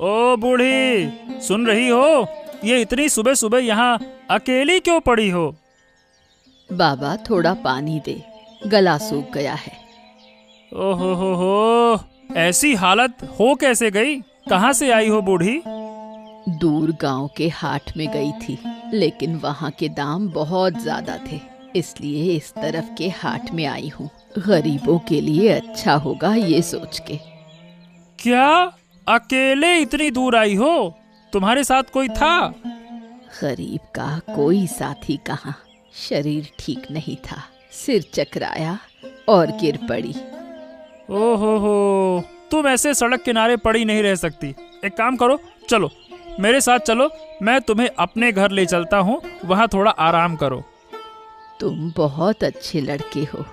ओ बूढ़ी, सुन रही हो? ये इतनी सुबह सुबह यहाँ अकेली क्यों पड़ी हो? बाबा थोड़ा पानी दे, गला सूख गया है। ओहो हो, ऐसी हालत हो कैसे गई? कहाँ से आई हो बूढ़ी? दूर गांव के हाट में गई थी, लेकिन वहाँ के दाम बहुत ज्यादा थे, इसलिए इस तरफ के हाट में आई हूँ। गरीबों के लिए अच्छा होगा ये सोच के। क्या अकेले इतनी दूर आई हो? तुम्हारे साथ कोई था? गरीब का कोई साथी कहाँ, शरीर ठीक नहीं था, सिर चकराया और गिर पड़ी। ओहो हो, तुम ऐसे सड़क किनारे पड़ी नहीं रह सकती। एक काम करो, चलो मेरे साथ चलो, मैं तुम्हें अपने घर ले चलता हूँ, वहाँ थोड़ा आराम करो। तुम बहुत अच्छे लड़के हो,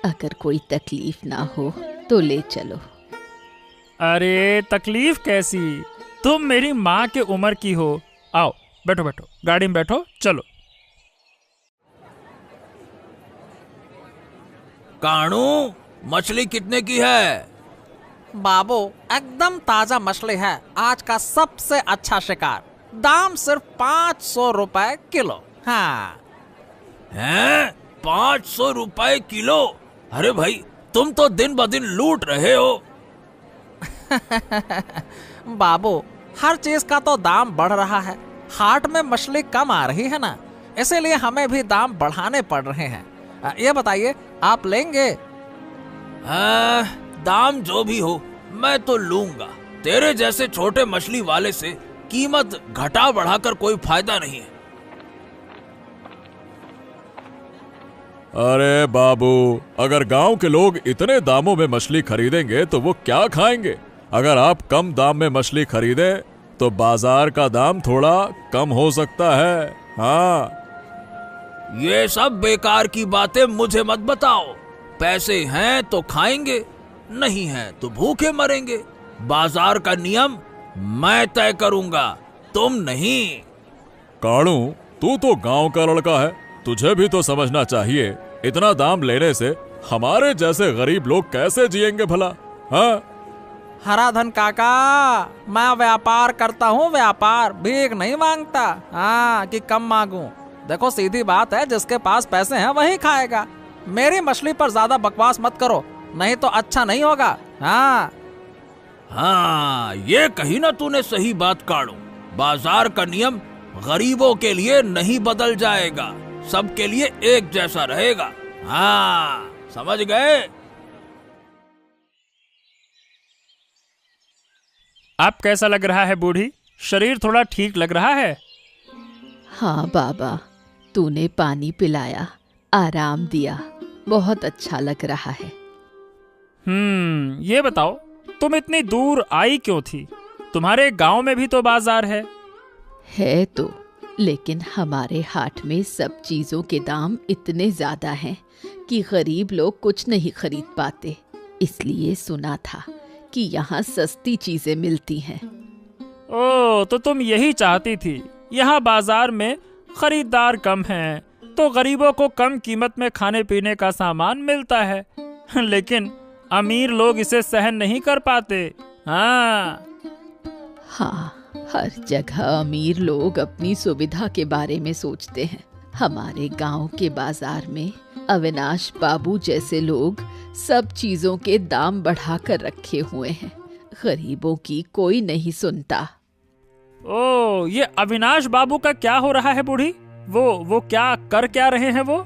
अगर कोई तकलीफ ना हो तो ले चलो। अरे तकलीफ कैसी, तुम मेरी माँ के उम्र की हो। आओ बैठो बैठो, गाड़ी में बैठो, चलो। कानू, मछली कितने की है? बाबू एकदम ताजा मछली है, आज का सबसे अच्छा शिकार। दाम सिर्फ 500 रुपए किलो। हाँ। हैं? 500 रुपए किलो? अरे भाई, तुम तो दिन ब दिन लूट रहे हो। बाबू हर चीज का तो दाम बढ़ रहा है, हाट में मछली कम आ रही है ना, इसीलिए हमें भी दाम बढ़ाने पड़ रहे हैं। ये बताइए, आप लेंगे? दाम जो भी हो मैं तो लूंगा। तेरे जैसे छोटे मछली वाले से कीमत घटा बढ़ाकर कोई फायदा नहीं है। अरे बाबू, अगर गांव के लोग इतने दामों में मछली खरीदेंगे तो वो क्या खाएंगे? अगर आप कम दाम में मछली खरीदें तो बाजार का दाम थोड़ा कम हो सकता है। हाँ। ये सब बेकार की बातें मुझे मत बताओ। पैसे हैं तो खाएंगे, नहीं है तो भूखे मरेंगे। बाजार का नियम मैं तय करूंगा, तुम नहीं। काणू, तू तो गांव का लड़का है, तुझे भी तो समझना चाहिए, इतना दाम लेने से हमारे जैसे गरीब लोग कैसे जिएंगे भला? हाँ? हराधन काका, मैं व्यापार करता हूँ, व्यापार, भीख नहीं मांगता। हाँ कि कम मांगू। देखो सीधी बात है, जिसके पास पैसे हैं वही खाएगा। मेरी मछली पर ज्यादा बकवास मत करो, नहीं तो अच्छा नहीं होगा। हाँ हाँ, ये कही ना तूने सही बात काणू। बाजार का नियम गरीबों के लिए नहीं बदल जाएगा, सबके लिए एक जैसा रहेगा। हाँ, समझ गए? आप कैसा लग रहा है बूढ़ी? शरीर थोड़ा ठीक लग रहा है? हाँ बाबा, तूने पानी पिलाया, आराम दिया, बहुत अच्छा लग रहा है। ये बताओ, तुम इतनी दूर आई क्यों थी? तुम्हारे गांव में भी तो बाजार है। है तो, लेकिन हमारे हाट में सब चीजों के दाम इतने ज्यादा हैं कि गरीब लोग कुछ नहीं खरीद पाते। इसलिए सुना था कि यहाँ सस्ती चीजें मिलती हैं। ओ, तो तुम यही चाहती थी, यहाँ बाजार में खरीदार कम हैं, तो गरीबों को कम कीमत में खाने पीने का सामान मिलता है। लेकिन अमीर लोग इसे सहन नहीं कर पाते। हाँ, हर जगह अमीर लोग अपनी सुविधा के बारे में सोचते हैं। हमारे गांव के बाजार में अविनाश बाबू जैसे लोग सब चीजों के दाम बढ़ाकर रखे हुए हैं, गरीबों की कोई नहीं सुनता। ओ, ये अविनाश बाबू का क्या हो रहा है बूढ़ी? वो क्या रहे हैं वो?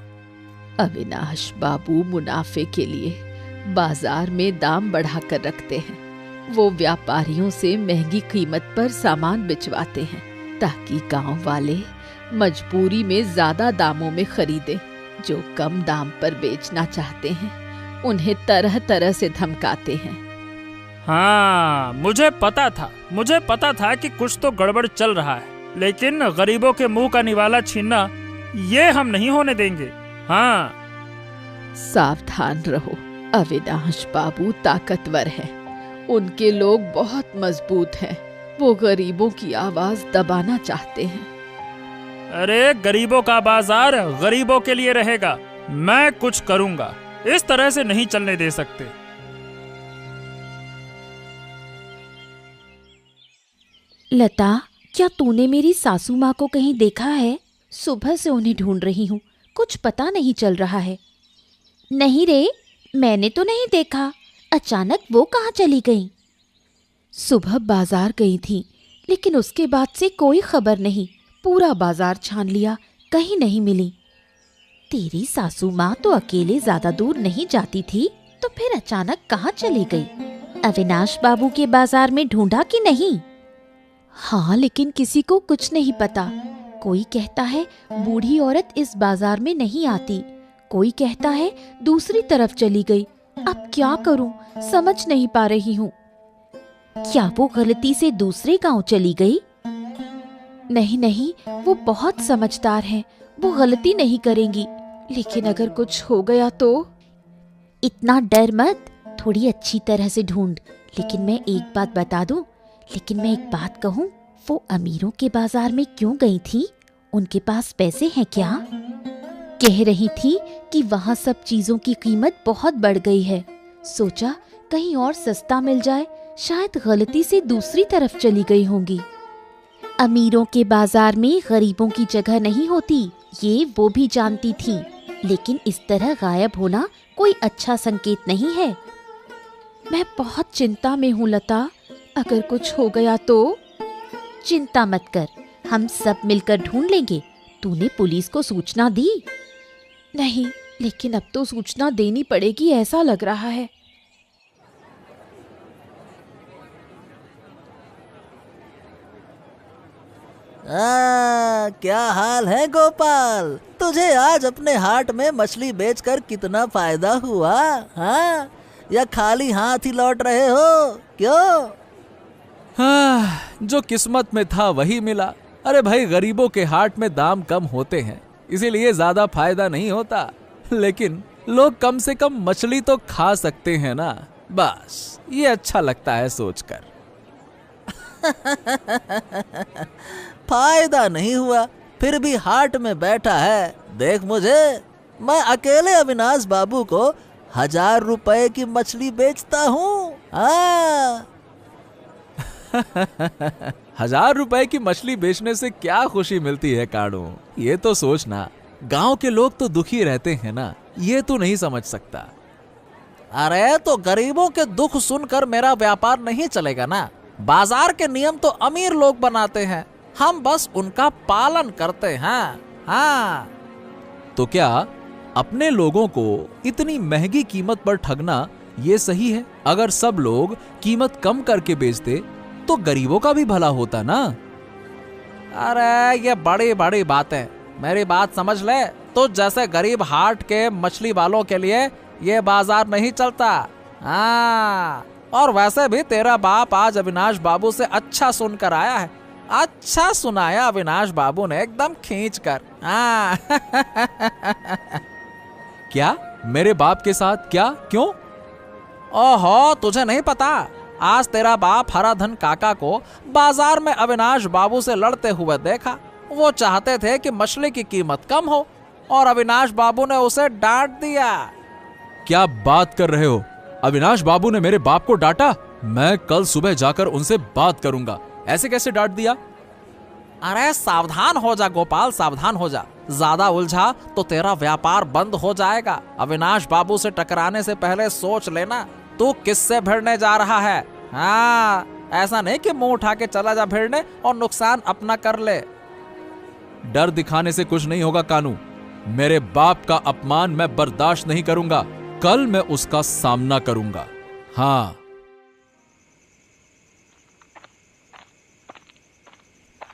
अविनाश बाबू मुनाफे के लिए बाजार में दाम बढ़ाकर रखते हैं। वो व्यापारियों से महंगी कीमत पर सामान बिचवाते हैं ताकि गांव वाले मजबूरी में ज्यादा दामों में खरीदें। जो कम दाम पर बेचना चाहते हैं उन्हें तरह तरह से धमकाते हैं। हाँ, मुझे पता था कि कुछ तो गड़बड़ चल रहा है, लेकिन गरीबों के मुंह का निवाला छीनना ये हम नहीं होने देंगे। हाँ, सावधान रहो, अविनाश बाबू ताकतवर हैं, उनके लोग बहुत मजबूत हैं, वो गरीबों की आवाज दबाना चाहते हैं। अरे गरीबों का बाजार गरीबों के लिए रहेगा, मैं कुछ करूंगा, इस तरह से नहीं चलने दे सकते। लता, क्या तूने मेरी सासू माँ को कहीं देखा है? सुबह से उन्हें ढूंढ रही हूँ, कुछ पता नहीं चल रहा है। नहीं रे, मैंने तो नहीं देखा। अचानक वो कहाँ चली गई? सुबह बाजार गई थी, लेकिन उसके बाद से कोई खबर नहीं। पूरा बाजार छान लिया, कहीं नहीं मिली। तेरी सासू माँ तो अकेले ज्यादा दूर नहीं जाती थी, तो फिर अचानक कहाँ चली गई? अविनाश बाबू के बाजार में ढूंढा कि नहीं? हाँ, लेकिन किसी को कुछ नहीं पता। कोई कहता है बूढ़ी औरत इस बाजार में नहीं आती, कोई कहता है दूसरी तरफ चली गई। अब क्या करूं, समझ नहीं पा रही हूँ। क्या वो गलती से दूसरे गांव चली गई? नहीं नहीं, वो बहुत समझदार है, वो गलती नहीं करेंगी। लेकिन अगर कुछ हो गया तो? इतना डर मत, थोड़ी अच्छी तरह से ढूंढ। लेकिन मैं एक बात कहूँ, वो अमीरों के बाजार में क्यों गई थी? उनके पास पैसे हैं क्या? कह रही थी कि वहाँ सब चीजों की कीमत बहुत बढ़ गई है। सोचा कहीं और सस्ता मिल जाए, शायद गलती से दूसरी तरफ चली गई होंगी। अमीरों के बाजार में गरीबों की जगह नहीं होती, ये वो भी जानती थी। लेकिन इस तरह गायब होना कोई अच्छा संकेत नहीं है। मैं बहुत चिंता में हूँ लता, अगर कुछ हो गया तो? चिंता मत कर, हम सब मिलकर ढूंढ लेंगे। तूने पुलिस को सूचना दी? नहीं, लेकिन अब तो सूचना देनी पड़ेगी ऐसा लग रहा है। क्या हाल है गोपाल? तुझे आज अपने हाट में मछली बेचकर कितना फायदा हुआ? हाँ, या खाली हाथ ही लौट रहे हो? क्यों? हाँ, जो किस्मत में था वही मिला। अरे भाई, गरीबों के हाट में दाम कम होते हैं, इसीलिए ज्यादा फायदा नहीं होता। लेकिन लोग कम से कम मछली तो खा सकते हैं ना, बस ये अच्छा लगता है सोचकर। फायदा नहीं हुआ, फिर भी हाट में बैठा है। देख मुझे, मैं अकेले अविनाश बाबू को 1000 रुपए की मछली बेचता हूँ। 1000 रुपए की मछली बेचने से क्या खुशी मिलती है काड़ू? ये तो सोचना, गांव के लोग तो दुखी रहते हैं ना, ये तो नहीं समझ सकता। अरे तो गरीबों के दुख सुनकर मेरा व्यापार नहीं चलेगा ना। बाजार के नियम तो अमीर लोग बनाते हैं, हम बस उनका पालन करते हैं। हाँ, तो क्या अपने लोगों को इतनी महंगी कीमत पर ठगना ये सही है? अगर सब लोग कीमत कम करके बेचते तो गरीबों का भी भला होता ना। अरे ये बड़ी बड़ी बातें, मेरी बात समझ ले। तो जैसे गरीब हाट के मछली वालों के लिए ये बाजार नहीं चलता। हाँ, और वैसे भी तेरा बाप आज अविनाश बाबू से अच्छा सुनकर आया है। अच्छा सुनाया अविनाश बाबू ने, एकदम खींच कर। हाँ। क्या मेरे बाप के साथ? क्या? क्यों? ओहो, तुझे नहीं पता? आज तेरा बाप हराधन काका को बाजार में अविनाश बाबू से लड़ते हुए देखा। वो चाहते थे कि मछली की कीमत कम हो और अविनाश बाबू ने उसे डांट दिया। क्या बात कर रहे हो? अविनाश बाबू ने मेरे बाप को डांटा? मैं कल सुबह जाकर उनसे बात करूंगा। ऐसे कैसे डांट दिया? अरे सावधान हो जा गोपाल, सावधान हो जा। ज्यादा उलझा तो तेरा व्यापार बंद हो जाएगा। अविनाश बाबू से टकराने से पहले सोच लेना तू किससे भिड़ने जा रहा है। हाँ, ऐसा नहीं कि मुंह उठा के चला जा भिड़ने और नुकसान अपना कर ले। डर दिखाने से कुछ नहीं होगा कानू। मेरे बाप का अपमान मैं बर्दाश्त नहीं करूंगा। कल मैं उसका सामना करूंगा। हाँ।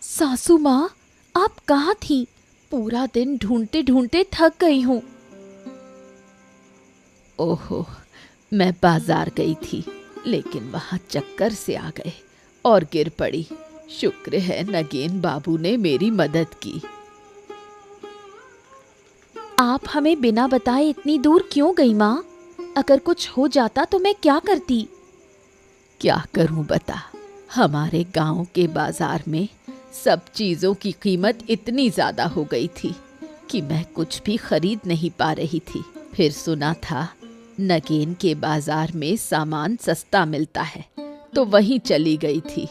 सासू माँ, आप कहाँ थी? पूरा दिन ढूंढते ढूंढते थक गई हूँ। ओहो, मैं बाजार गई थी, लेकिन वहां चक्कर से आ गए और गिर पड़ी। शुक्र है नगेन बाबू ने मेरी मदद की। आप हमें बिना बताए इतनी दूर क्यों गई माँ? अगर कुछ हो जाता तो मैं क्या करती? क्या करूं बता, हमारे गांव के बाजार में सब चीजों की कीमत इतनी ज्यादा हो गई थी कि मैं कुछ भी खरीद नहीं पा रही थी। फिर सुना था नगेन के बाजार में सामान सस्ता मिलता है, तो वहीं चली गई थी।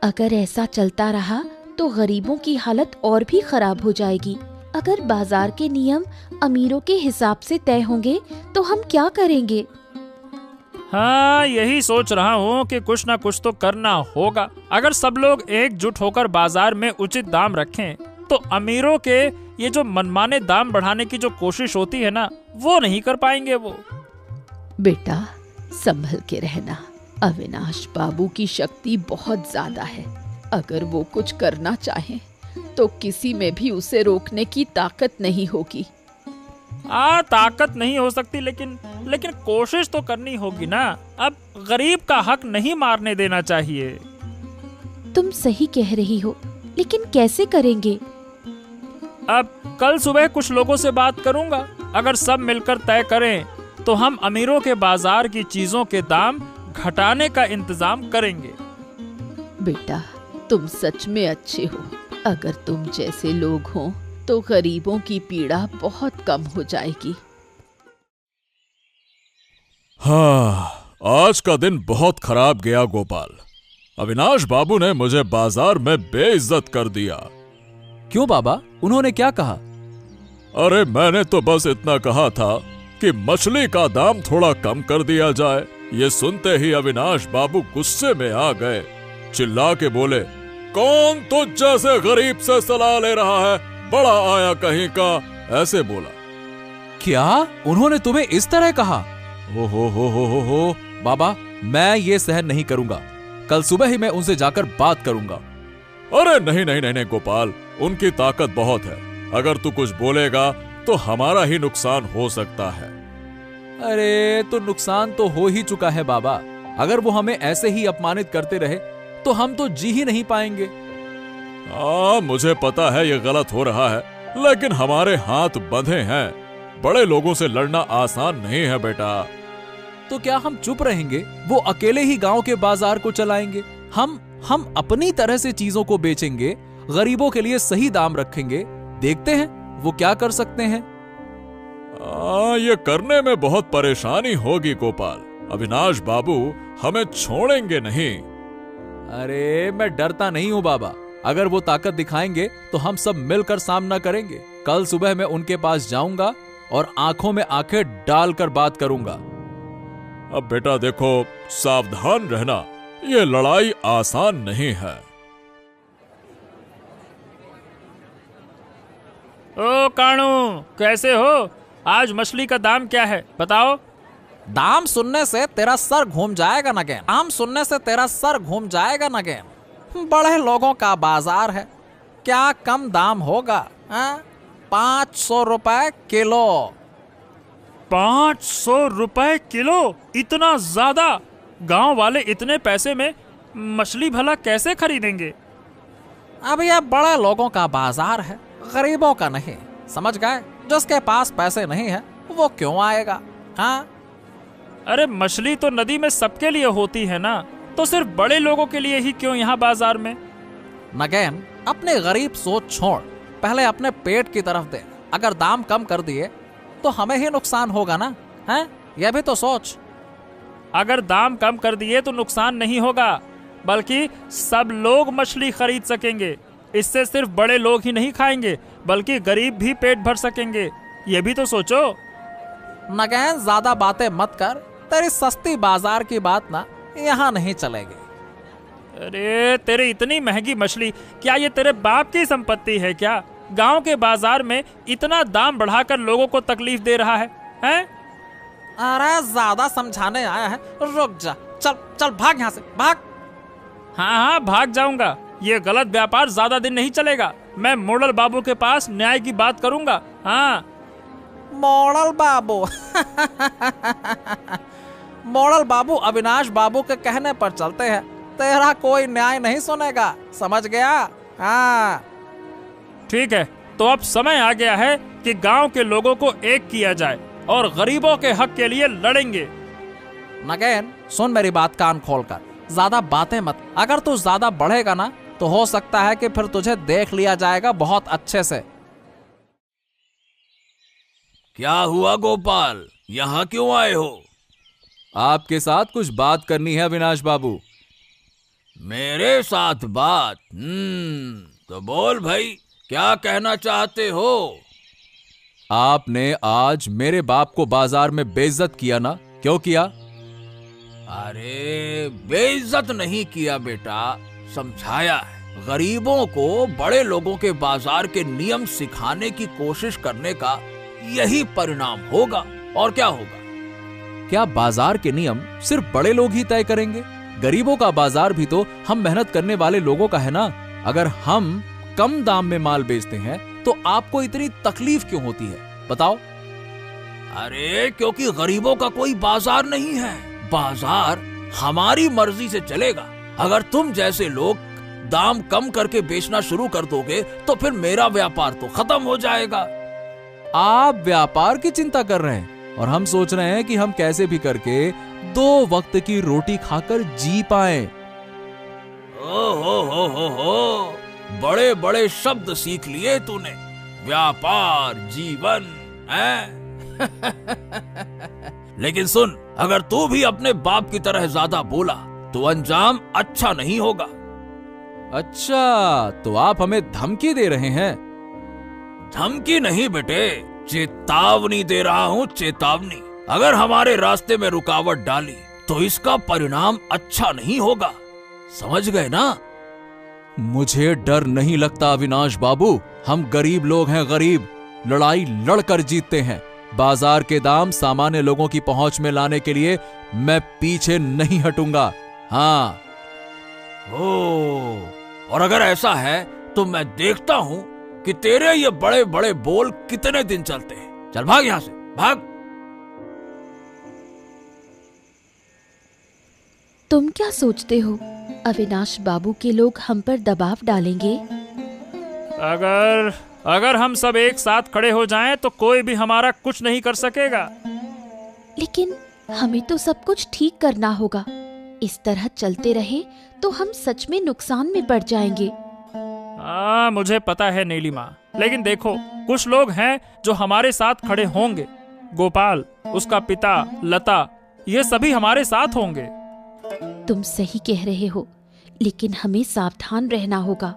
अगर ऐसा चलता रहा तो गरीबों की हालत और भी खराब हो जाएगी। अगर बाजार के नियम अमीरों के हिसाब से तय होंगे तो हम क्या करेंगे? हाँ, यही सोच रहा हूँ कि कुछ ना कुछ तो करना होगा। अगर सब लोग एकजुट होकर बाजार में उचित दाम रखें तो अमीरों के ये जो मनमाने दाम बढ़ाने की जो कोशिश होती है ना, वो नहीं कर पाएंगे वो। बेटा, संभल के रहना। अविनाश बाबू की शक्ति बहुत ज्यादा है। अगर वो कुछ करना चाहें तो किसी में भी उसे रोकने की ताकत नहीं होगी। ताकत नहीं हो सकती, लेकिन कोशिश तो करनी होगी ना। अब गरीब का हक नहीं मारने देना चाहिए। तुम सही कह रही हो, लेकिन कैसे करेंगे? अब कल सुबह कुछ लोगों से बात करूंगा। अगर सब मिलकर तय करें तो हम अमीरों के बाजार की चीजों के दाम घटाने का इंतजाम करेंगे। बेटा, तुम सच में अच्छे हो। अगर तुम जैसे लोग हों तो गरीबों की पीड़ा बहुत कम हो जाएगी। हाँ, आज का दिन बहुत खराब गया गोपाल। अविनाश बाबू ने मुझे बाजार में बेइज्जत कर दिया। क्यों बाबा, उन्होंने क्या कहा? अरे मैंने तो बस इतना कहा था कि मछली का दाम थोड़ा कम कर दिया जाए। ये सुनते ही अविनाश बाबू गुस्से में आ गए। चिल्ला के बोले, कौन तुझ जैसे गरीब से सलाह ले रहा है? बड़ा आया कहीं का, ऐसे बोला। क्या उन्होंने तुम्हें इस तरह कहा? हो बाबा, मैं ये सहन नहीं करूंगा। कल सुबह ही मैं उनसे जाकर बात करूंगा। अरे नहीं गोपाल, उनकी ताकत बहुत है। अगर तू कुछ बोलेगा तो हमारा ही नुकसान हो सकता है। अरे तो नुकसान तो हो ही चुका है बाबा। अगर वो हमें ऐसे ही अपमानित करते रहे तो हम तो जी ही नहीं पाएंगे। मुझे पता है ये गलत हो रहा है, लेकिन हमारे हाथ बंधे हैं। बड़े लोगों से लड़ना आसान नहीं है बेटा। तो क्या हम चुप रहेंगे? वो अकेले ही गांव के बाजार को चलाएंगे। हम अपनी तरह से चीजों को बेचेंगे, गरीबों के लिए सही दाम रखेंगे। देखते हैं वो क्या कर सकते हैं। ये करने में बहुत परेशानी होगी गोपाल। अविनाश बाबू हमें छोड़ेंगे नहीं। अरे मैं डरता नहीं हूँ बाबा। अगर वो ताकत दिखाएंगे तो हम सब मिलकर सामना करेंगे। कल सुबह मैं उनके पास जाऊंगा और आंखों में आंखें डालकर बात करूंगा। अब बेटा देखो, सावधान रहना। ये लड़ाई आसान नहीं है। ओ कानू, कैसे हो? आज मछली का दाम क्या है बताओ? दाम सुनने से तेरा सर घूम जाएगा नगेन। दाम सुनने से तेरा सर घूम जाएगा नगेन। बड़े लोगों का बाजार है, क्या कम दाम होगा? 500 रुपए किलो। 500 रुपए किलो? इतना ज्यादा? गांव वाले इतने पैसे में मछली भला कैसे खरीदेंगे? अब यह बड़े लोगों का बाजार है, गरीबों का नहीं। समझ गए? जिसके पास पैसे नहीं है वो क्यों आएगा? हाँ, अरे मछली तो नदी में सबके लिए होती है ना, तो सिर्फ बड़े लोगों के लिए ही क्यों यहाँ बाजार में? नगेन, अपने गरीब सोच छोड़, पहले अपने पेट की तरफ दे। अगर दाम कम कर दिए तो हमें ही नुकसान होगा ना, हैं? यह भी तो सोच। अगर दाम कम कर दिए तो नुकसान नहीं होगा, बल्कि सब लोग मछली खरीद सकेंगे। इससे सिर्फ बड़े लोग ही नहीं खाएंगे, बल्कि गरीब भी पेट भर सकेंगे। ये भी तो सोचो। नगेन, ज्यादा बातें मत कर। तेरी सस्ती बाजार की बात ना यहाँ नहीं चलेगी। अरे तेरे इतनी महंगी मछली, क्या ये तेरे बाप की संपत्ति है क्या? गांव के बाजार में इतना दाम बढ़ाकर लोगों को तकलीफ दे रहा है, हैं? अरे ज्यादा समझाने आया है, रुक जा। चल चल भाग यहाँ से, भाग। हाँ, भाग जाऊंगा। ये गलत व्यापार ज्यादा दिन नहीं चलेगा। मैं मोड़ल बाबू के पास न्याय की बात करूंगा। हाँ, मोड़ल बाबू। मोड़ल बाबू अविनाश बाबू के कहने पर चलते हैं। तेरा कोई न्याय नहीं सुनेगा, समझ गया? हाँ, ठीक है। तो अब समय आ गया है कि गांव के लोगों को एक किया जाए और गरीबों के हक के लिए लड़ेंगे। नगेन, सुन मेरी बात कान खोलकर, ज्यादा बातें मत। अगर तू ज्यादा बढ़ेगा ना तो हो सकता है कि फिर तुझे देख लिया जाएगा बहुत अच्छे से। क्या हुआ गोपाल, यहाँ क्यों आए हो? आपके साथ कुछ बात करनी है अविनाश बाबू। मेरे साथ बात? तो बोल भाई, क्या कहना चाहते हो? आपने आज मेरे बाप को बाजार में बेइज्जत किया ना, क्यों किया? अरे बेइज्जत नहीं किया बेटा, समझाया है। गरीबों को बड़े लोगों के बाजार के नियम सिखाने की कोशिश करने का यही परिणाम होगा। और क्या होगा? क्या बाजार के नियम सिर्फ बड़े लोग ही तय करेंगे? गरीबों का बाजार भी तो हम मेहनत करने वाले लोगों का है ना। अगर हम कम दाम में माल बेचते हैं तो आपको इतनी तकलीफ क्यों होती है, बताओ? अरे क्योंकि गरीबों का कोई बाजार नहीं है। बाजार हमारी मर्जी से चलेगा। अगर तुम जैसे लोग दाम कम करके बेचना शुरू कर दोगे तो फिर मेरा व्यापार तो खत्म हो जाएगा। आप व्यापार की चिंता कर रहे हैं और हम सोच रहे हैं कि हम कैसे भी करके 2 वक्त की रोटी खाकर जी पाएं। हो, बड़े बड़े शब्द सीख लिए तूने। व्यापार, जीवन है। लेकिन सुन, अगर तू भी अपने बाप की तरह ज्यादा बोला तो अंजाम अच्छा नहीं होगा। अच्छा, तो आप हमें धमकी दे रहे हैं? धमकी नहीं बेटे, चेतावनी दे रहा हूँ, चेतावनी। अगर हमारे रास्ते में रुकावट डाली तो इसका परिणाम अच्छा नहीं होगा, समझ गए ना? मुझे डर नहीं लगता अविनाश बाबू। हम गरीब लोग हैं, गरीब। लड़ाई लड़कर जीतते हैं। बाजार के दाम सामान्य लोगों की पहुंच में लाने के लिए मैं पीछे नहीं हटूंगा। हाँ। और अगर ऐसा है तो मैं देखता हूं कि तेरे ये बड़े बड़े बोल कितने दिन चलते हैं। चल भाग यहां से, भाग। तुम क्या सोचते हो, अविनाश बाबू के लोग हम पर दबाव डालेंगे? अगर हम सब एक साथ खड़े हो जाएं तो कोई भी हमारा कुछ नहीं कर सकेगा। लेकिन हमें तो सब कुछ ठीक करना होगा। इस तरह चलते रहे तो हम सच में नुकसान में पड़ जाएंगे। मुझे पता है नीलिमा, लेकिन देखो, कुछ लोग हैं जो हमारे साथ खड़े होंगे। गोपाल, उसका पिता, लता, ये सभी हमारे साथ होंगे। तुम सही कह रहे हो, लेकिन हमें सावधान रहना होगा।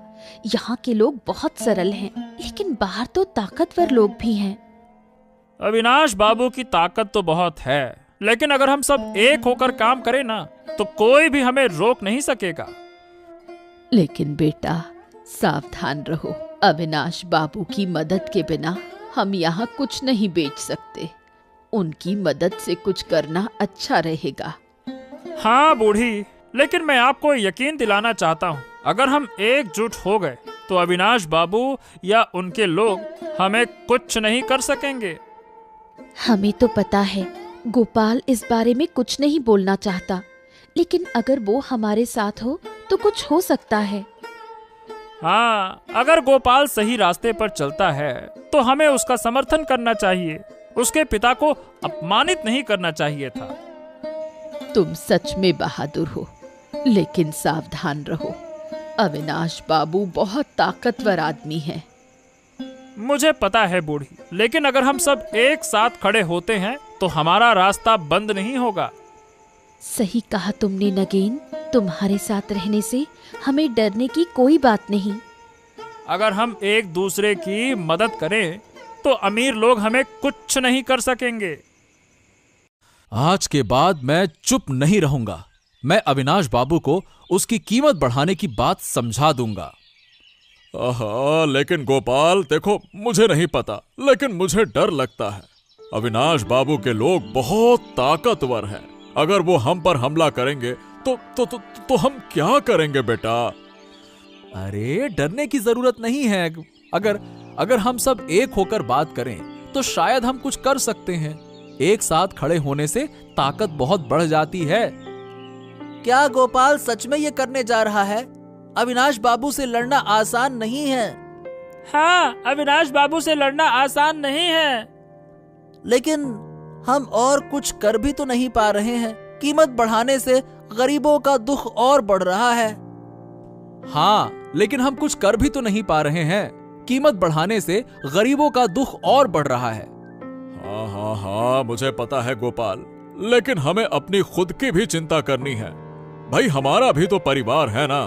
यहाँ के लोग बहुत सरल हैं, लेकिन बाहर तो ताकतवर लोग भी हैं। अविनाश बाबू की ताकत तो बहुत है, लेकिन अगर हम सब एक होकर काम करें ना तो कोई भी हमें रोक नहीं सकेगा। लेकिन बेटा, सावधान रहो। अविनाश बाबू की मदद के बिना हम यहाँ कुछ नहीं बेच सकते। उनकी मदद से कुछ करना अच्छा रहेगा। हाँ बूढ़ी, लेकिन मैं आपको यकीन दिलाना चाहता हूँ, अगर हम एकजुट हो गए तो अविनाश बाबू या उनके लोग हमें कुछ नहीं कर सकेंगे। हमें तो पता है गोपाल इस बारे में कुछ नहीं बोलना चाहता, लेकिन अगर वो हमारे साथ हो तो कुछ हो सकता है। हाँ, अगर गोपाल सही रास्ते पर चलता है तो हमें उसका समर्थन करना चाहिए। उसके पिता को अपमानित नहीं करना चाहिए था। तुम सच में बहादुर हो, लेकिन सावधान रहो। अविनाश बाबू बहुत ताकतवर आदमी है। मुझे पता है बूढ़ी, लेकिन अगर हम सब एक साथ खड़े होते हैं तो हमारा रास्ता बंद नहीं होगा। सही कहा तुमने नगेन। तुम्हारे साथ रहने से हमें डरने की कोई बात नहीं। अगर हम एक दूसरे की मदद करें तो अमीर लोग हमें कुछ नहीं कर सकेंगे। आज के बाद मैं चुप नहीं रहूंगा। मैं अविनाश बाबू को उसकी कीमत बढ़ाने की बात समझा दूंगा। लेकिन गोपाल देखो, मुझे नहीं पता, लेकिन मुझे डर लगता है। अविनाश बाबू के लोग बहुत ताकतवर हैं। अगर वो हम पर हमला करेंगे तो हम क्या करेंगे बेटा? अरे डरने की जरूरत नहीं है। अगर हम सब एक होकर बात करें तो शायद हम कुछ कर सकते हैं। एक साथ खड़े होने से ताकत बहुत बढ़ जाती है। क्या गोपाल सच में ये करने जा रहा है? अविनाश बाबू से लड़ना आसान नहीं है। हाँ, अविनाश बाबू से लड़ना आसान नहीं है। लेकिन हम और कुछ कर भी तो नहीं पा रहे हैं। कीमत बढ़ाने से गरीबों का दुख और बढ़ रहा है। हाँ, लेकिन हम कुछ कर भी तो नहीं पा रहे हैं। कीमत बढ़ाने से गरीबों का दुख और बढ़ रहा है। हाँ, मुझे पता है गोपाल, लेकिन हमें अपनी खुद की भी चिंता करनी है। भाई हमारा भी तो परिवार है ना।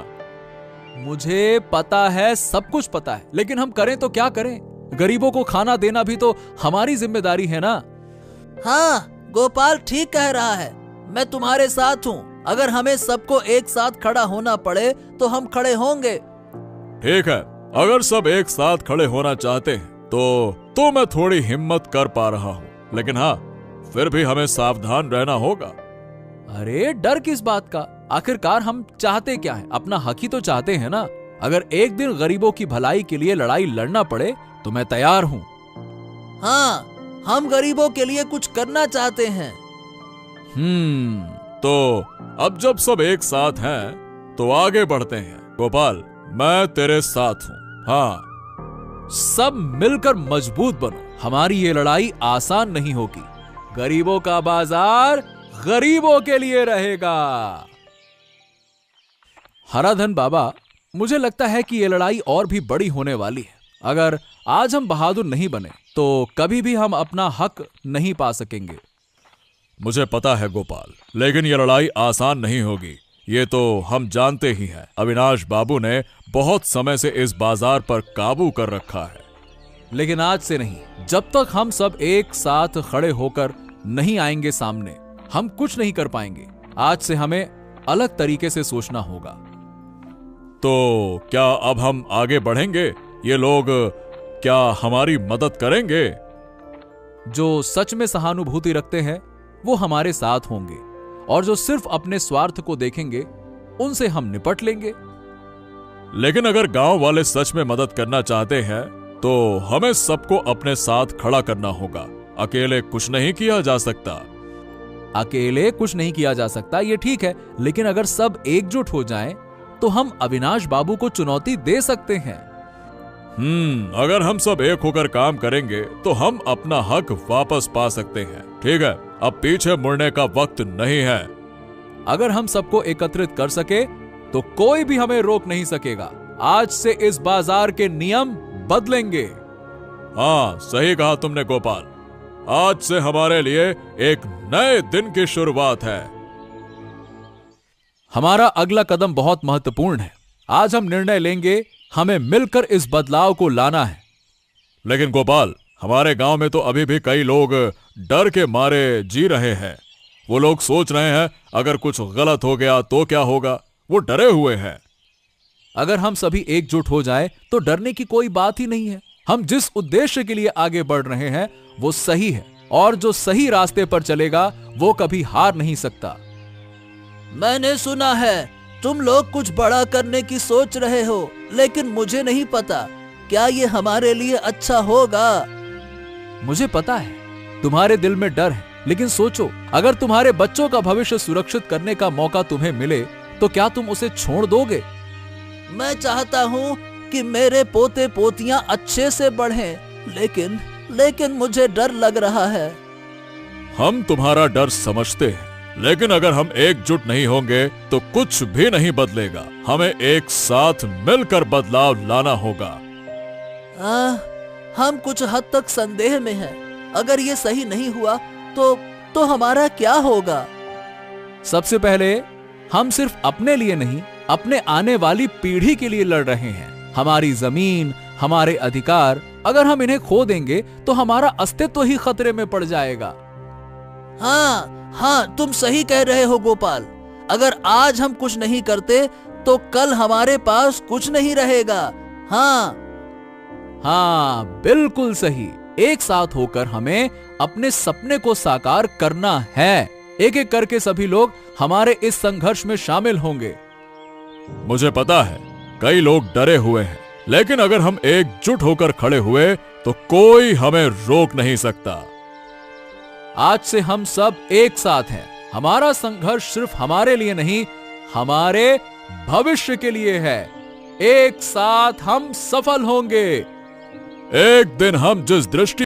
मुझे पता है, सब कुछ पता है, लेकिन हम करें तो क्या करें? गरीबों को खाना देना भी तो हमारी जिम्मेदारी है ना। हाँ, गोपाल ठीक कह रहा है। मैं तुम्हारे साथ हूँ। अगर हमें सबको एक साथ खड़ा होना पड़े तो हम खड़े होंगे। ठीक है, अगर सब एक साथ खड़े होना चाहते हैं तो मैं थोड़ी हिम्मत कर पा रहा हूँ, लेकिन हाँ, फिर भी हमें सावधान रहना होगा। अरे डर किस बात का? आखिरकार हम चाहते क्या है? अपना हक ही तो चाहते हैं ना। अगर एक दिन गरीबों की भलाई के लिए लड़ाई लड़ना पड़े तो मैं तैयार हूँ। हाँ, हम गरीबों के लिए कुछ करना चाहते हैं। तो अब जब सब एक साथ हैं तो आगे बढ़ते हैं। गोपाल, मैं तेरे साथ हूँ। हाँ, सब मिलकर मजबूत बनो। हमारी ये लड़ाई आसान नहीं होगी। गरीबों का बाजार गरीबों के लिए रहेगा। हराधन बाबा, मुझे लगता है कि ये लड़ाई और भी बड़ी होने वाली है। अगर आज हम बहादुर नहीं बने तो कभी भी हम अपना हक नहीं पा सकेंगे। मुझे पता है गोपाल, लेकिन ये लड़ाई आसान नहीं होगी, ये तो हम जानते ही हैं। अविनाश बाबू ने बहुत समय से इस बाजार पर काबू कर रखा है। लेकिन आज से नहीं, जब तक हम सब एक साथ खड़े होकर नहीं आएंगे सामने, हम कुछ नहीं कर पाएंगे। आज से हमें अलग तरीके से सोचना होगा। तो क्या अब हम आगे बढ़ेंगे? ये लोग क्या हमारी मदद करेंगे? जो सच में सहानुभूति रखते हैं वो हमारे साथ होंगे, और जो सिर्फ अपने स्वार्थ को देखेंगे उनसे हम निपट लेंगे। लेकिन अगर गांव वाले सच में मदद करना चाहते हैं तो हमें सबको अपने साथ खड़ा करना होगा। अकेले कुछ नहीं किया जा सकता। अकेले कुछ नहीं किया जा सकता, ये ठीक है, लेकिन अगर सब एकजुट हो जाएं तो हम अविनाश बाबू को चुनौती दे सकते हैं। अगर हम सब एक होकर काम करेंगे तो हम अपना हक वापस पा सकते हैं। ठीक है, अब पीछे मुड़ने का वक्त नहीं है। अगर हम सबको एकत्रित कर सके तो कोई भी हमें रोक नहीं सकेगा। आज से इस बाजार के नियम बदलेंगे। हाँ, सही कहा तुमने गोपाल। आज से हमारे लिए एक नए दिन की शुरुआत है। हमारा अगला कदम बहुत महत्वपूर्ण है। आज हम निर्णय लेंगे, हमें मिलकर इस बदलाव को लाना है। लेकिन गोपाल, हमारे गांव में तो अभी भी कई लोग डर के मारे जी रहे हैं। वो लोग सोच रहे हैं अगर कुछ गलत हो गया तो क्या होगा। वो डरे हुए हैं। अगर हम सभी एकजुट हो जाएं तो डरने की कोई बात ही नहीं है। हम जिस उद्देश्य के लिए आगे बढ़ रहे हैं वो सही है, और जो सही रास्ते पर चलेगा वो कभी हार नहीं सकता। मैंने सुना है तुम लोग कुछ बड़ा करने की सोच रहे हो, लेकिन मुझे नहीं पता क्या ये हमारे लिए अच्छा होगा। मुझे पता है तुम्हारे दिल में डर है, लेकिन सोचो, अगर तुम्हारे बच्चों का भविष्य सुरक्षित करने का मौका तुम्हें मिले तो क्या तुम उसे छोड़ दोगे? मैं चाहता हूँ कि मेरे पोते पोतियां अच्छे से बढ़ें, लेकिन मुझे डर लग रहा है। हम तुम्हारा डर समझते हैं, लेकिन अगर हम एकजुट नहीं होंगे तो कुछ भी नहीं बदलेगा। हमें एक साथ मिलकर बदलाव लाना होगा। हम कुछ हद तक संदेह में हैं। अगर ये सही नहीं हुआ तो हमारा क्या होगा? सबसे पहले हम सिर्फ अपने लिए नहीं, अपने आने वाली पीढ़ी के लिए लड़ रहे हैं। हमारी जमीन, हमारे अधिकार, अगर हम इन्हें खो देंगे तो हमारा अस्तित्व ही खतरे में पड़ जाएगा। हाँ, तुम सही कह रहे हो गोपाल। अगर आज हम कुछ नहीं करते तो कल हमारे पास कुछ नहीं रहेगा। हाँ, बिल्कुल सही। एक साथ होकर हमें अपने सपने को साकार करना है। एक एक करके सभी लोग हमारे इस संघर्ष में शामिल होंगे। मुझे पता है कई लोग डरे हुए हैं, लेकिन अगर हम एकजुट होकर खड़े हुए तो कोई हमें रोक नहीं सकता। आज से हम सब एक साथ हैं। हमारा संघर्ष सिर्फ हमारे लिए नहीं, हमारे भविष्य के लिए है। एक साथ हम सफल होंगे। एक दिन हम जिस दृष्टि